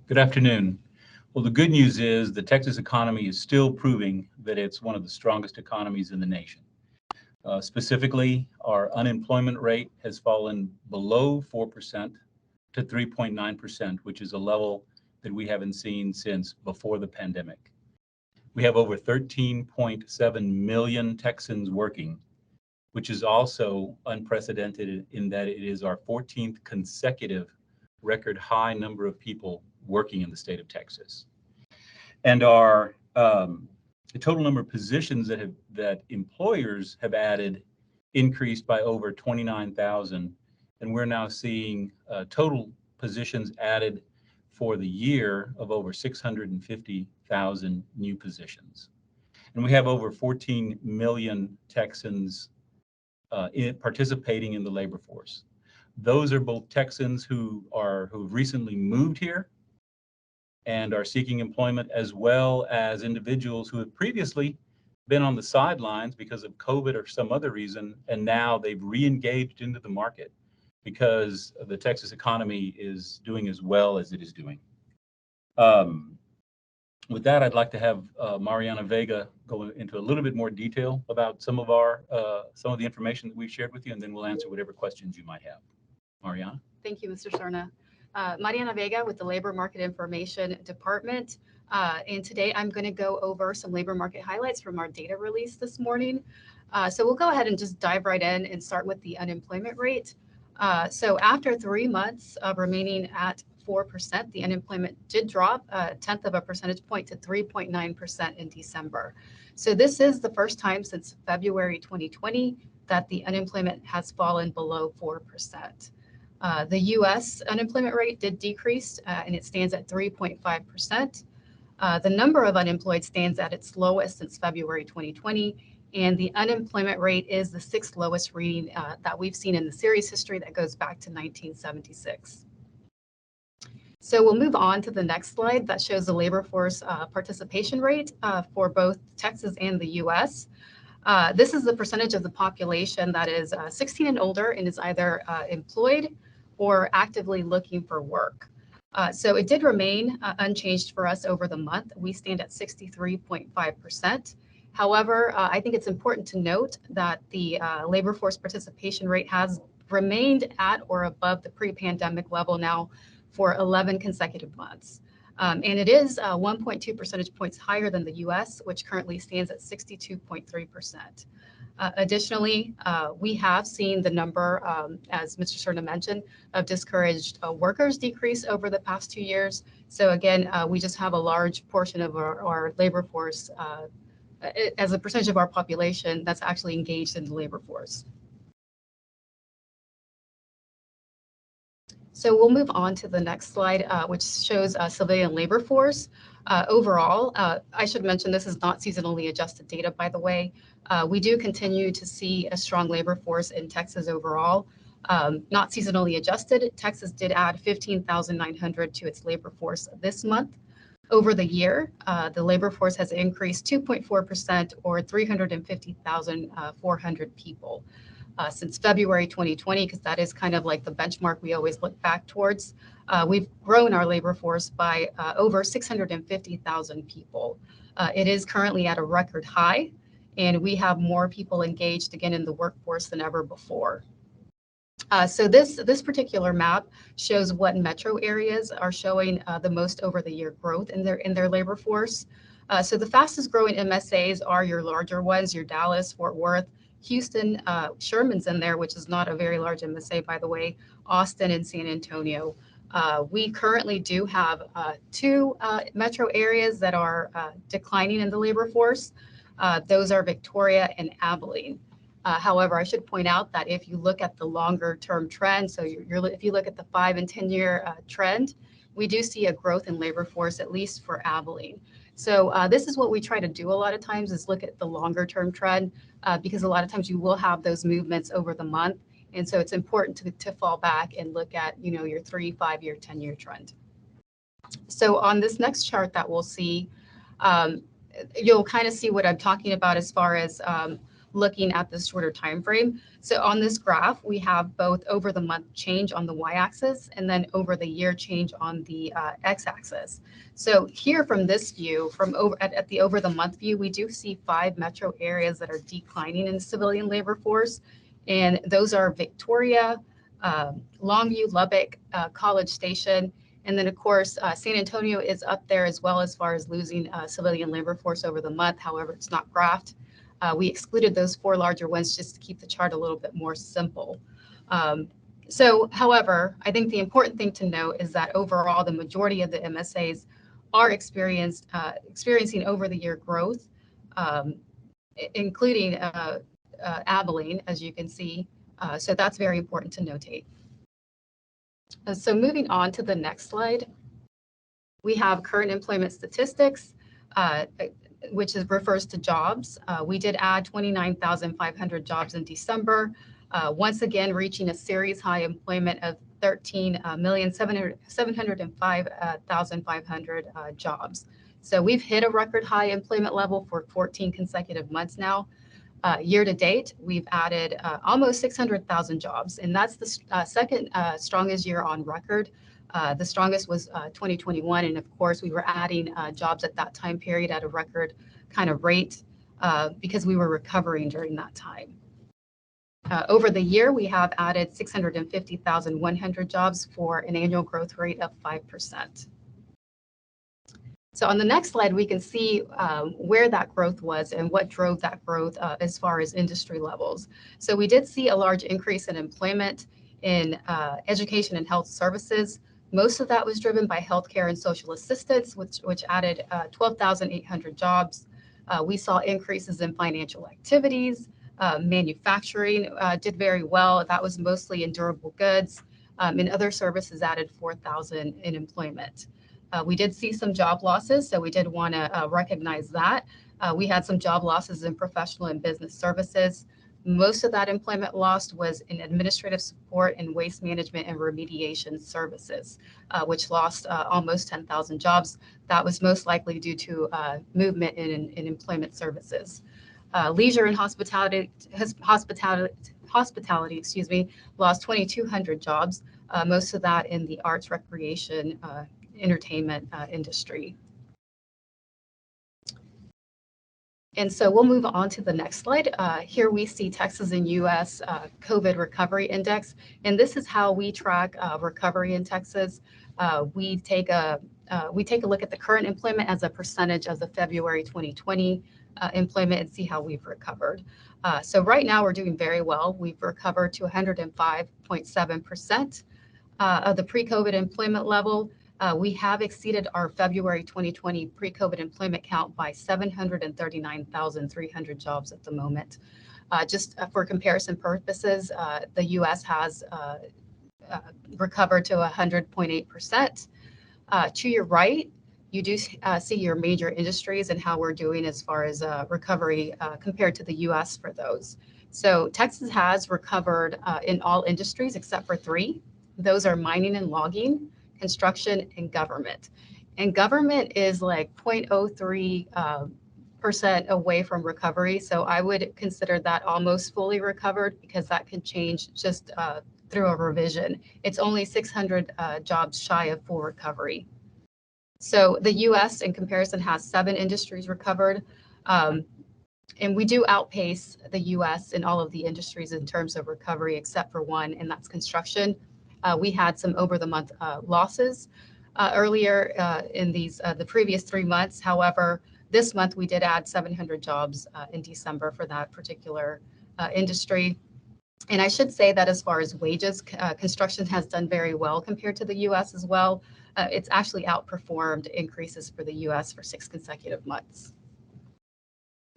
Good afternoon. Well, the good news is the Texas economy is still proving that it's one of the strongest economies in the nation. Specifically, our unemployment rate has fallen below 4% to 3.9%, which is a level that we haven't seen since before the pandemic. We have over 13.7 million Texans working, which is also unprecedented in that it is our 14th consecutive record high number of people working in the state of Texas. And our the total number of positions that employers have added increased by over 29,000, and we're now seeing total positions added for the year of over 650,000 new positions. And we have over 14 million Texans participating in the labor force. Those are both Texans who've recently moved here and are seeking employment, as well as individuals who have previously been on the sidelines because of COVID or some other reason, and now they've re-engaged into the market because the Texas economy is doing as well as it is doing. With that, I'd like to have Mariana Vega go into a little bit more detail about some of the information that we've shared with you, and then we'll answer whatever questions you might have. Mariana? Thank you, Mr. Serna. Mariana Vega with the Labor Market Information Department. And today I'm going to go over some labor market highlights from our data release this morning. So we'll go ahead and just dive right in and start with the unemployment rate. So after 3 months of remaining at 4%, the unemployment did drop a tenth of a percentage point to 3.9% in December. So this is the first time since February 2020 that the unemployment has fallen below 4%. The U.S. unemployment rate did decrease, and it stands at 3.5%. The number of unemployed stands at its lowest since February 2020, and the unemployment rate is the sixth lowest reading that we've seen in the series history that goes back to 1976. So we'll move on to the next slide that shows the labor force participation rate for both Texas and the U.S. This is the percentage of the population that is 16 and older and is either employed or actively looking for work. So it did remain unchanged for us over the month. We stand at 63.5%. However, I think it's important to note that the labor force participation rate has remained at or above the pre-pandemic level now for 11 consecutive months. And it is 1.2 percentage points higher than the US, which currently stands at 62.3%. Additionally, we have seen the number, as Mr. Serna mentioned, of discouraged workers decrease over the past 2 years. So again, we just have a large portion of our labor force as a percentage of our population that's actually engaged in the labor force. So we'll move on to the next slide, which shows civilian labor force. Overall, I should mention this is not seasonally adjusted data, by the way. We do continue to see a strong labor force in Texas overall. Not seasonally adjusted, Texas did add 15,900 to its labor force this month. Over the year, the labor force has increased 2.4% or 350,400 people. Since February 2020, because that is kind of like the benchmark we always look back towards. We've grown our labor force by over 650,000 people. It is currently at a record high, and we have more people engaged again in the workforce than ever before. So this particular map shows what metro areas are showing the most over the year growth in their labor force. So the fastest growing MSAs are your larger ones, your Dallas, Fort Worth, Houston, Sherman's in there, which is not a very large MSA, by the way, Austin and San Antonio. We currently do have 2 metro areas that are declining in the labor force. Those are Victoria and Abilene. However, I should point out that if you look at the longer term trend, so if you look at the 5 and 10 year trend, we do see a growth in labor force, at least for Abilene. So this is what we try to do a lot of times is look at the longer term trend because a lot of times you will have those movements over the month. And so it's important to fall back and look at, your 3, 5 year, 10 year trend. So on this next chart that we'll see, you'll kind of see what I'm talking about as far as looking at this shorter time frame. So on this graph, we have both over the month change on the y-axis and then over the year change on the x-axis. So here from this view, from over at the over the month view, we do see 5 metro areas that are declining in the civilian labor force. And those are Victoria, Longview, Lubbock, College Station, and then of course, San Antonio is up there as well as far as losing civilian labor force over the month. However, it's not graphed. We excluded those 4 larger ones just to keep the chart a little bit more simple. However, I think the important thing to note is that overall, the majority of the MSAs are experiencing over the year growth, including Abilene, as you can see. So that's very important to notate. So moving on to the next slide, we have current employment statistics, which refers to jobs. We did add 29,500 jobs in December, once again reaching a series high employment of 13,705,500 jobs. So we've hit a record high employment level for 14 consecutive months now. Year to date, we've added almost 600,000 jobs, and that's the second strongest year on record. The strongest was 2021, and of course, we were adding jobs at that time period at a record kind of rate because we were recovering during that time. Over the year, we have added 650,100 jobs for an annual growth rate of 5%. So on the next slide, we can see where that growth was and what drove that growth as far as industry levels. So we did see a large increase in employment in education and health services. Most of that was driven by healthcare and social assistance, which added 12,800 jobs. We saw increases in financial activities. Manufacturing did very well. That was mostly in durable goods. And other services added 4,000 in employment. We did see some job losses, so we did want to recognize that. We had some job losses in professional and business services. Most of that employment lost was in administrative support and waste management and remediation services, which lost almost 10,000 jobs. That was most likely due to movement in employment services. Leisure and hospitality, lost 2,200 jobs, most of that in the arts, recreation, entertainment industry. And so we'll move on to the next slide. Here we see Texas and U.S. COVID recovery index, and this is how we track recovery in Texas. We take a look at the current employment as a percentage of the February 2020 employment and see how we've recovered. So right now we're doing very well. We've recovered to 105.7% of the pre-COVID employment level. We have exceeded our February 2020 pre-COVID employment count by 739,300 jobs at the moment. Just for comparison purposes, the U.S. has recovered to 100.8%. To your right, you do see your major industries and how we're doing as far as recovery compared to the U.S. for those. So Texas has recovered in all industries except for 3. Those are mining and logging, construction, and government. And government is like 0.03% away from recovery. So I would consider that almost fully recovered because that can change just through a revision. It's only 600 jobs shy of full recovery. So the US in comparison has 7 industries recovered. And we do outpace the US in all of the industries in terms of recovery except for 1, and that's construction. We had some over the month losses earlier in the previous 3 months. However, this month we did add 700 jobs in December for that particular industry. And I should say that as far as wages, construction has done very well compared to the US as well. It's actually outperformed increases for the US for 6 consecutive months.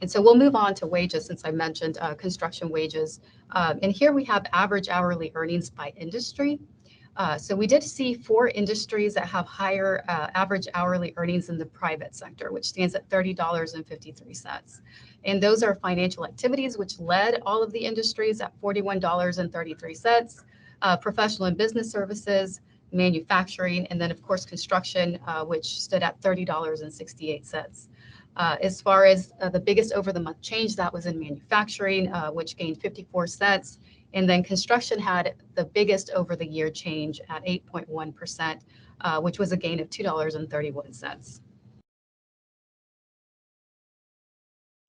And so we'll move on to wages since I mentioned construction wages. And here we have average hourly earnings by industry. So we did see 4 industries that have higher average hourly earnings in the private sector, which stands at $30.53. And those are financial activities, which led all of the industries at $41.33, professional and business services, manufacturing, and then of course construction, which stood at $30.68. As far as the biggest over the month change, that was in manufacturing, which gained 54 cents. And then construction had the biggest over the year change at 8.1%, which was a gain of $2.31.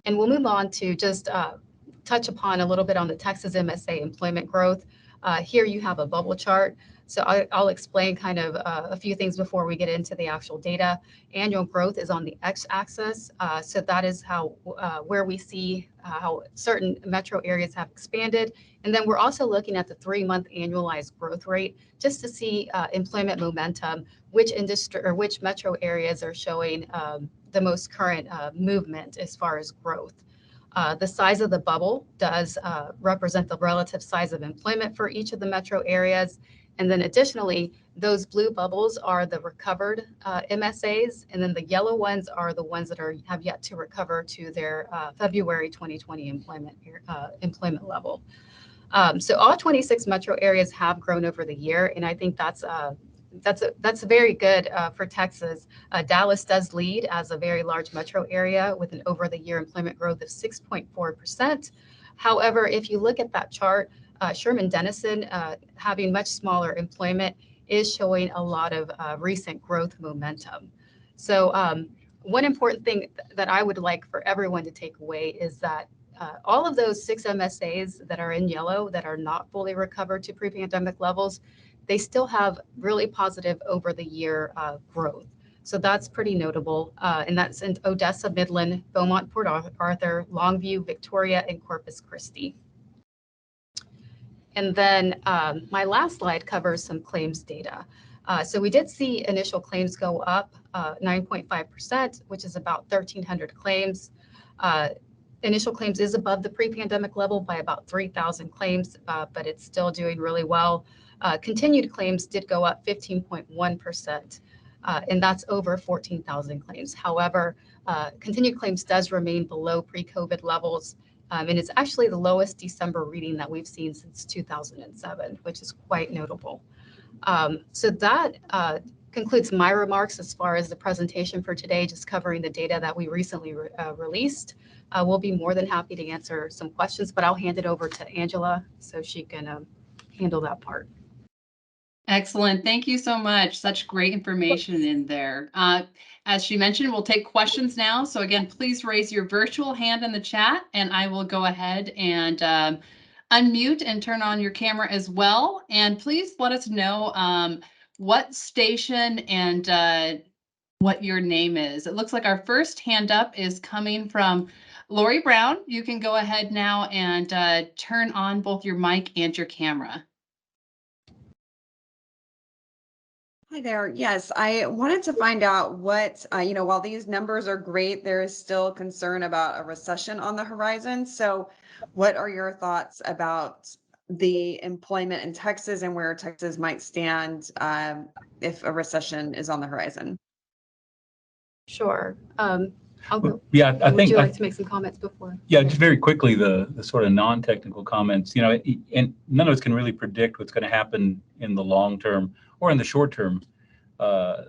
And we'll move on to just touch upon a little bit on the Texas MSA employment growth. Here you have a bubble chart. So I'll explain kind of a few things before we get into the actual data. Annual growth is on the x-axis. So that is how where we see how certain metro areas have expanded. And then we're also looking at the 3-month annualized growth rate just to see employment momentum, which industry or which metro areas are showing the most current movement as far as growth. The size of the bubble does represent the relative size of employment for each of the metro areas. And then additionally, those blue bubbles are the recovered MSAs, and then the yellow ones are the ones that have yet to recover to their February 2020 employment level. So all 26 metro areas have grown over the year, and I think that's very good for Texas. Dallas does lead as a very large metro area with an over the year employment growth of 6.4%. However, if you look at that chart, Sherman-Denison, having much smaller employment, is showing a lot of recent growth momentum. So one important thing that I would like for everyone to take away is that all of those 6 MSAs that are in yellow that are not fully recovered to pre-pandemic levels, they still have really positive over the year growth. So that's pretty notable. And that's in Odessa, Midland, Beaumont, Port Arthur, Longview, Victoria, and Corpus Christi. And then my last slide covers some claims data. So we did see initial claims go up 9.5%, which is about 1,300 claims. Initial claims is above the pre-pandemic level by about 3,000 claims, but it's still doing really well. Continued claims did go up 15.1%, and that's over 14,000 claims. However, continued claims does remain below pre-COVID levels, and it's actually the lowest December reading that we've seen since 2007, which is quite notable. So that concludes my remarks as far as the presentation for today, just covering the data that we recently released. We'll be more than happy to answer some questions, but I'll hand it over to Angela so she can handle that part. Excellent. Thank you so much. Such great information in there. As she mentioned, we'll take questions now. So again, please raise your virtual hand in the chat and I will go ahead and unmute and turn on your camera as well. And please let us know what station and what your name is. It looks like our first hand up is coming from Lori Brown. You can go ahead now and turn on both your mic and your camera. Hi there. Yes, I wanted to find out what, while these numbers are great, there is still concern about a recession on the horizon. So what are your thoughts about the employment in Texas and where Texas might stand if a recession is on the horizon? Sure. I'll go. Yeah, I Would think you like to make some comments before? Yeah, just very quickly, the sort of non-technical comments, and none of us can really predict what's going to happen in the long term or in the short term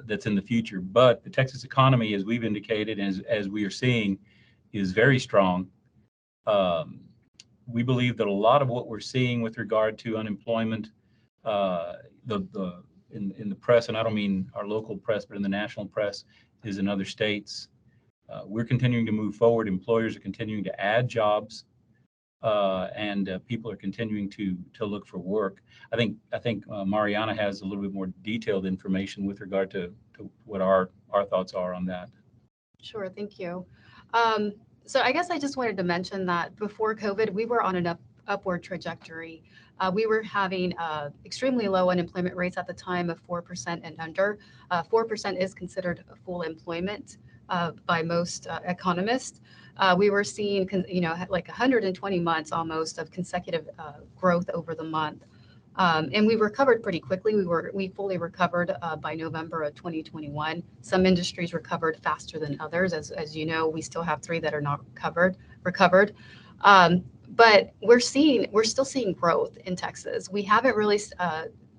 that's in the future. But the Texas economy, as we've indicated, and as we are seeing, is very strong. We believe that a lot of what we're seeing with regard to unemployment, in the press, and I don't mean our local press, but in the national press, is in other states. We're continuing to move forward. Employers are continuing to add jobs, and people are continuing to look for work. I think Mariana has a little bit more detailed information with regard to what our thoughts are on that. Sure, thank you. So I guess I just wanted to mention that before COVID, we were on an upward trajectory. We were having extremely low unemployment rates at the time of 4% and under. 4% is considered full employment by most economists. We were seeing, like 120 months almost of consecutive growth over the month. And we recovered pretty quickly. We fully recovered by November of 2021. Some industries recovered faster than others. As you know, we still have 3 that are not recovered. But we're still seeing growth in Texas. We haven't really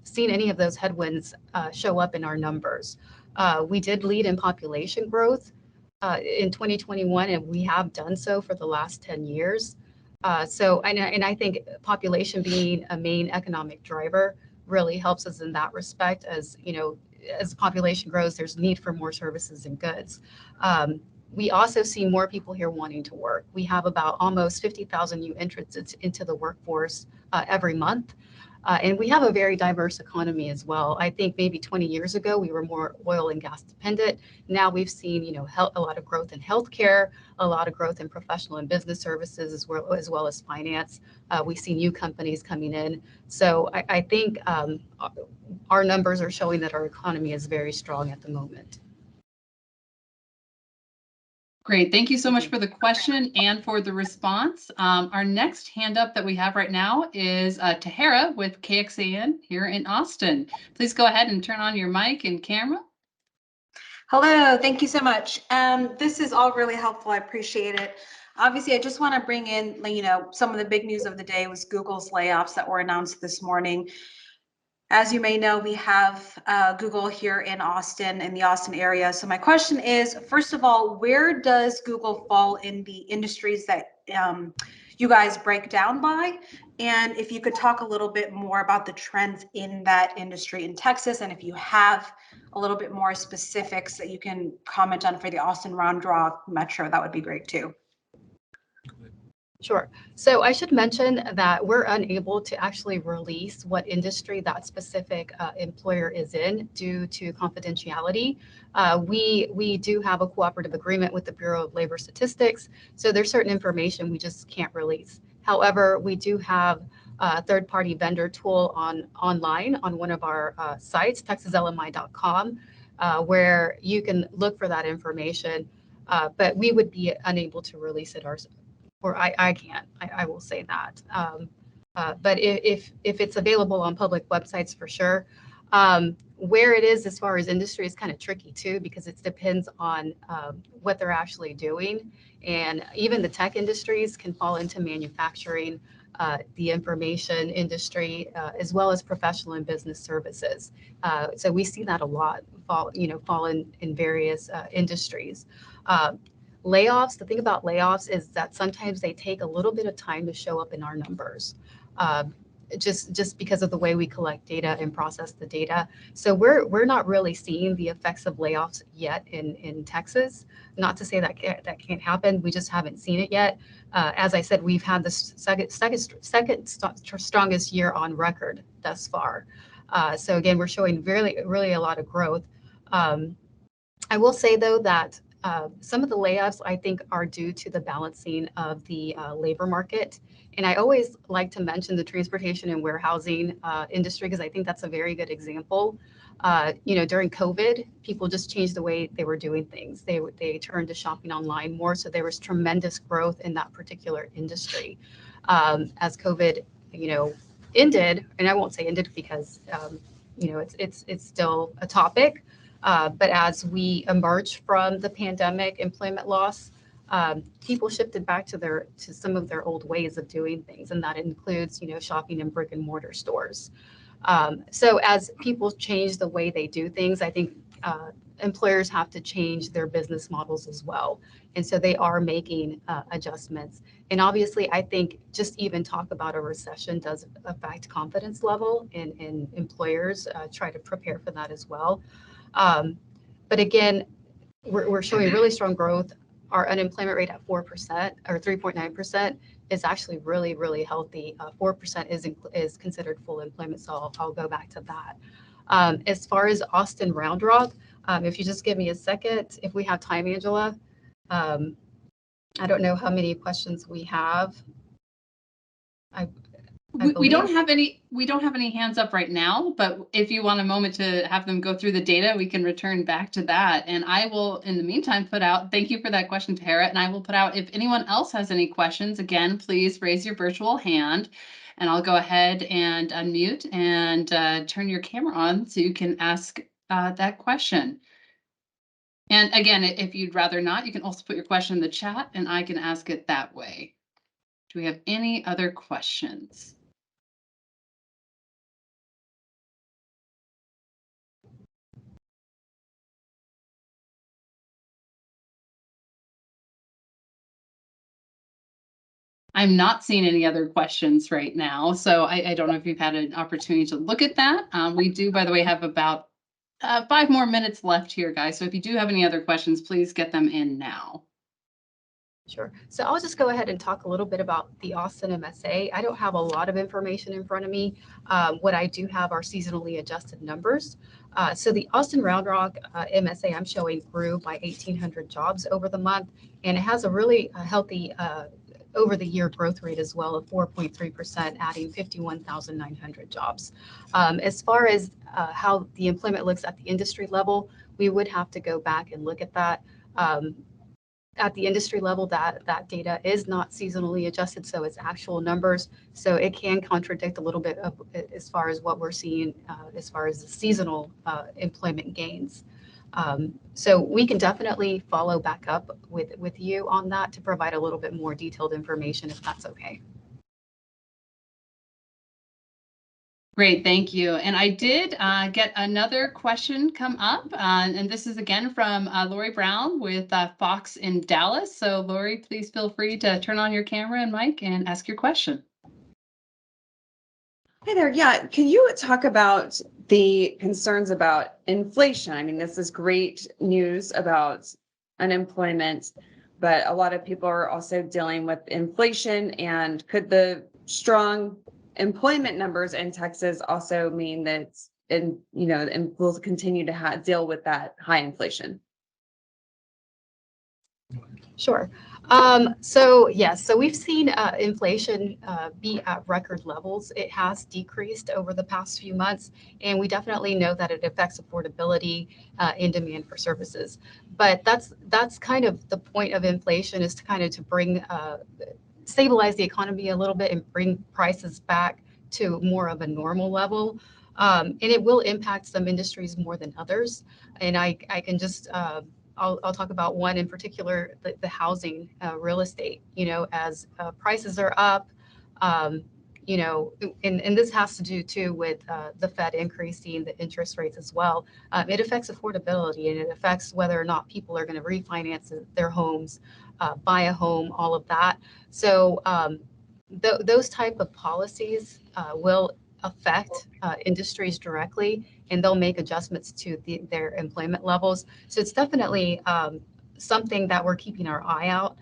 seen any of those headwinds show up in our numbers. We did lead in population growth. in 2021, and we have done so for the last 10 years. And I think population being a main economic driver really helps us in that respect. As you know, as the population grows, there's need for more services and goods. We also see more people here wanting to work. We have about almost 50,000 new entrants into the workforce every month. And we have a very diverse economy as well. I think maybe 20 years ago, we were more oil and gas dependent. Now we've seen, a lot of growth in healthcare, a lot of growth in professional and business services, as well as finance. We see new companies coming in. So I think our numbers are showing that our economy is very strong at the moment. Great. Thank you so much for the question and for the response. Our next hand up that we have right now is Tahara with KXAN here in Austin. Please go ahead and turn on your mic and camera. Hello, thank you so much. This is all really helpful. I appreciate it. Obviously, I just want to bring in, some of the big news of the day was Google's layoffs that were announced this morning. As you may know, we have Google here in Austin, in the Austin area. So my question is, first of all, where does Google fall in the industries that you guys break down by? And if you could talk a little bit more about the trends in that industry in Texas, and if you have a little bit more specifics that you can comment on for the Austin Round Rock Metro, that would be great too. Sure. So I should mention that we're unable to actually release what industry that specific employer is in due to confidentiality. We do have a cooperative agreement with the Bureau of Labor Statistics, so there's certain information we just can't release. However, we do have a third-party vendor tool online on one of our sites, texaslmi.com, where you can look for that information, but we would be unable to release it ourselves. Or I can't, I will say that. But if it's available on public websites, for sure. Where it is as far as industry is kind of tricky too, because it depends on what they're actually doing. And even the tech industries can fall into manufacturing, the information industry, as well as professional and business services. So we see that a lot fall in various industries. Layoffs, the thing about layoffs is that sometimes they take a little bit of time to show up in our numbers, just because of the way we collect data and process the data. So we're not really seeing the effects of layoffs yet in Texas. Not to say that can't happen. We just haven't seen it yet. As I said, we've had the second strongest year on record thus far. So again, we're showing really a lot of growth. I will say though that some of the layoffs, I think, are due to the balancing of the labor market. And I always like to mention the transportation and warehousing industry, because I think that's a very good example. During COVID, people just changed the way they were doing things. They turned to shopping online more. So there was tremendous growth in that particular industry. As COVID, ended, and I won't say ended because, it's still a topic. But as we emerge from the pandemic employment loss, people shifted back to some of their old ways of doing things, and that includes, shopping in brick and mortar stores. So as people change the way they do things, I think employers have to change their business models as well, and so they are making adjustments. And obviously, I think just even talk about a recession does affect confidence level, and employers try to prepare for that as well. But again, we're showing really strong growth. Our unemployment rate at 4% or 3.9% is actually really healthy. 4% is considered full employment, so I'll go back to that. As far as Austin Round Rock, if you just give me a second, if we have time, Angela, I don't know how many questions we have. We don't have any hands up right now, but if you want a moment to have them go through the data, we can return back to that. And I will, in the meantime, thank you for that question, Tahara, and I will put out, if anyone else has any questions, again, please raise your virtual hand, and I'll go ahead and unmute and turn your camera on so you can ask that question. And again, if you'd rather not, you can also put your question in the chat and I can ask it that way. Do we have any other questions? I'm not seeing any other questions right now, so I don't know if you've had an opportunity to look at that. We do, by the way, have about 5 more minutes left here, guys. So if you do have any other questions, please get them in now. Sure. So I'll just go ahead and talk a little bit about the Austin MSA. I don't have a lot of information in front of me. What I do have are seasonally adjusted numbers. So the Austin Round Rock MSA I'm showing grew by 1,800 jobs over the month, and it has a really healthy over the year growth rate as well of 4.3%, adding 51,900 jobs. As far as how the employment looks at the industry level, we would have to go back and look at that. At the industry level, that data is not seasonally adjusted, so it's actual numbers. So it can contradict a little bit of as far as what we're seeing as far as the seasonal employment gains. So we can definitely follow back up with you on that to provide a little bit more detailed information if that's okay. Great, thank you. And I did get another question come up, and this is again from Lori Brown with Fox in Dallas. So Lori, please feel free to turn on your camera and mic and ask your question. Hey there. Yeah. Can you talk about the concerns about inflation? I mean, this is great news about unemployment, but a lot of people are also dealing with inflation. And could the strong employment numbers in Texas also mean that, and we'll continue to deal with that high inflation? Sure. So yes, so we've seen inflation be at record levels. It has decreased over the past few months, and we definitely know that it affects affordability and demand for services. But that's kind of the point of inflation, is to bring stabilize the economy a little bit and bring prices back to more of a normal level. And it will impact some industries more than others. And I can just I'll talk about one in particular, the housing, real estate. As prices are up, and this has to do too with the Fed increasing the interest rates as well. It affects affordability, and it affects whether or not people are going to refinance their homes, buy a home, all of that. So those type of policies will affect industries directly, and they'll make adjustments to their employment levels. So it's definitely something that we're keeping our eye out.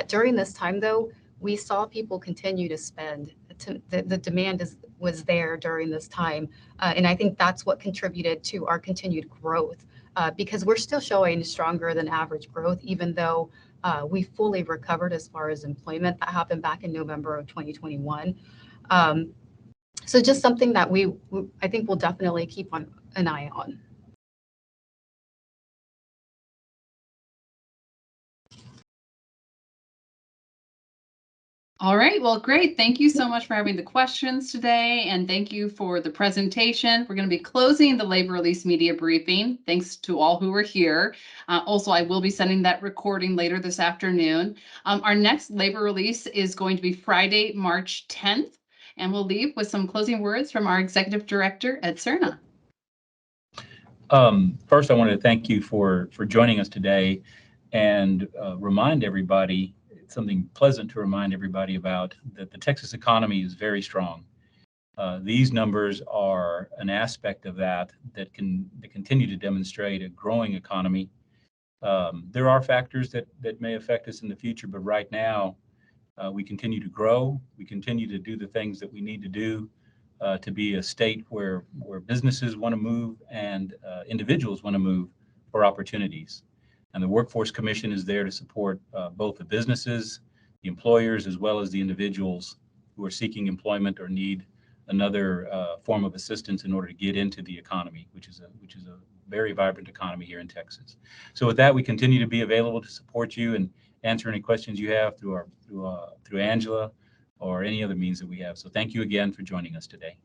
During this time, though, we saw people continue to spend. The demand was there during this time, and I think that's what contributed to our continued growth, because we're still showing stronger than average growth, even though we fully recovered as far as employment. That happened back in November of 2021. So just something that I think we'll definitely keep an eye on. All right, well, great. Thank you so much for having the questions today, and thank you for the presentation. We're going to be closing the labor release media briefing. Thanks to all who were here. Also, I will be sending that recording later this afternoon. Our next labor release is going to be Friday, March 10th, and we'll leave with some closing words from our Executive Director, Ed Cerna. First, I wanted to thank you for joining us today, and remind everybody, something pleasant to remind everybody about, that the Texas economy is very strong. These numbers are an aspect of that continue to demonstrate a growing economy. There are factors that may affect us in the future, but right now we continue to grow. We continue to do the things that we need to do to be a state where businesses want to move and individuals want to move for opportunities. And the Workforce Commission is there to support both the businesses, the employers, as well as the individuals who are seeking employment or need another form of assistance in order to get into the economy, which is a very vibrant economy here in Texas. So with that, we continue to be available to support you and answer any questions you have through Angela or any other means that we have. So thank you again for joining us today.